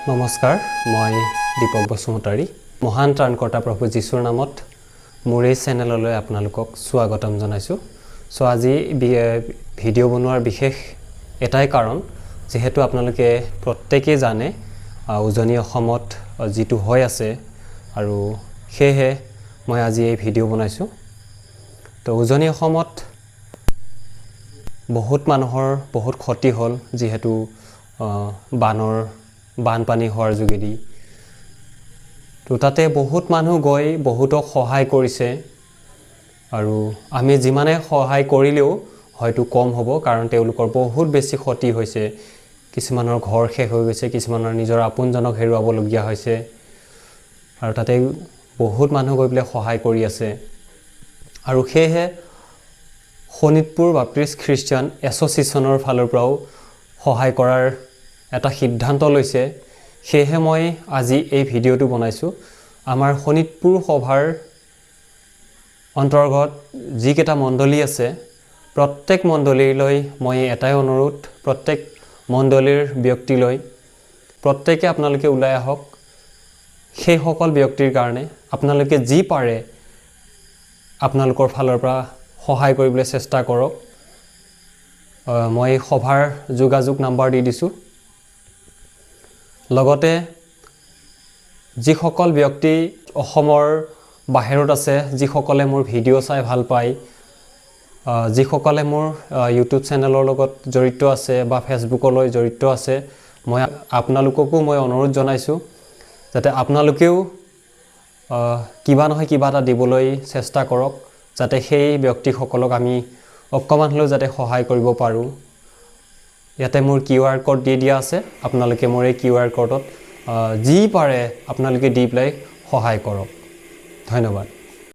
নমস্কাৰ মই দীপক বসুমতাৰী মহান ত্ৰাণকৰ্তা প্ৰভু যীশুৰ নামত মোৰ এই চেনেললৈ আপোনালোকক স্বাগতম জনাইছো সো আজি ভিডিও বনোৱাৰ বিশেষ এটাই কাৰণ যেহেতু আপোনালোকে প্ৰত্যেকই জানে উজনি অসমত যেটো হৈ আছে আৰু হেহে মই আজি এই ভিডিও বনাইছো তো উজনি অসমত বহুত মানুহৰ বহুত ক্ষতি হল যেহেতু বানপানী হোৱাৰ যোগেদি তো তাতে বহুত মানুহ গৈ বহুতক সহায় কৰিছে আৰু আমি যিমানে সহায় কৰিলেও হয়তো কম হ'ব কাৰণ তেওঁলোকৰ বহুত বেছি ক্ষতি হৈছে কিছুমানৰ ঘৰ শেষ হৈ গৈছে কিছুমানৰ নিজৰ আপোনজনক হেৰুৱাবলগীয়া হৈছে আৰু তাতে বহুত মানুহ গৈ পেলাই সহায় কৰি আছে আৰু হেহে শোণিতপুৰ বাপ্তিষ্ট খ্ৰীষ্টিয়ান এছ'চিয়েশ্যনৰ ফালৰ পৰাও সহায় কৰাৰ এটা সিদ্ধান্ত লৈছে হেহে মই আজি এই ভিডিওটো বনাইছো আমাৰ শোণিতপুৰ সভাৰ অন্তৰ্গত যিকেটা মণ্ডলী আছে প্ৰত্যেক মণ্ডলীলৈ মই এটাই অনুৰোধ প্ৰত্যেক মণ্ডলীৰ ব্যক্তিলৈ প্ৰত্যেকে আপোনালোকে ওলাই আহক সেই সকল ব্যক্তিৰ কাৰণে আপোনালোকে যি পাৰে আপোনালোকৰ ফালৰ পৰা সহায় কৰিবলৈ চেষ্টা কৰক মই সভাৰ যোগাযোগ নম্বৰ দি দিছো লগতে যি সকল ব্যক্তি অসমৰ বাহিৰত আছে যি সকলে মোৰ ভিডিও চাই ভাল পায় যি সকলে মোৰ ইউটিউব চেনেলৰ লগত জড়িত আছে বা ফেসবুকলৈ জড়িত আছে মই আপোনালোককো মই অনুৰোধ জনাইছো যাতে আপোনালোকেও কিবা নহয় কিবা এটা দিবলৈ চেষ্টা কৰক যাতে সেই ব্যক্তি সকলক আমি অকমান হলেও যাতে সহায় কৰিব পাৰো ইয়াতে মোৰ কিউআৰ কোড দি দিয়া আছে আপোনালোকে মোৰ এই কিউআৰ কোডত যি পাৰে আপোনালোকে দি প্লাই সহায় কৰক ধন্যবাদ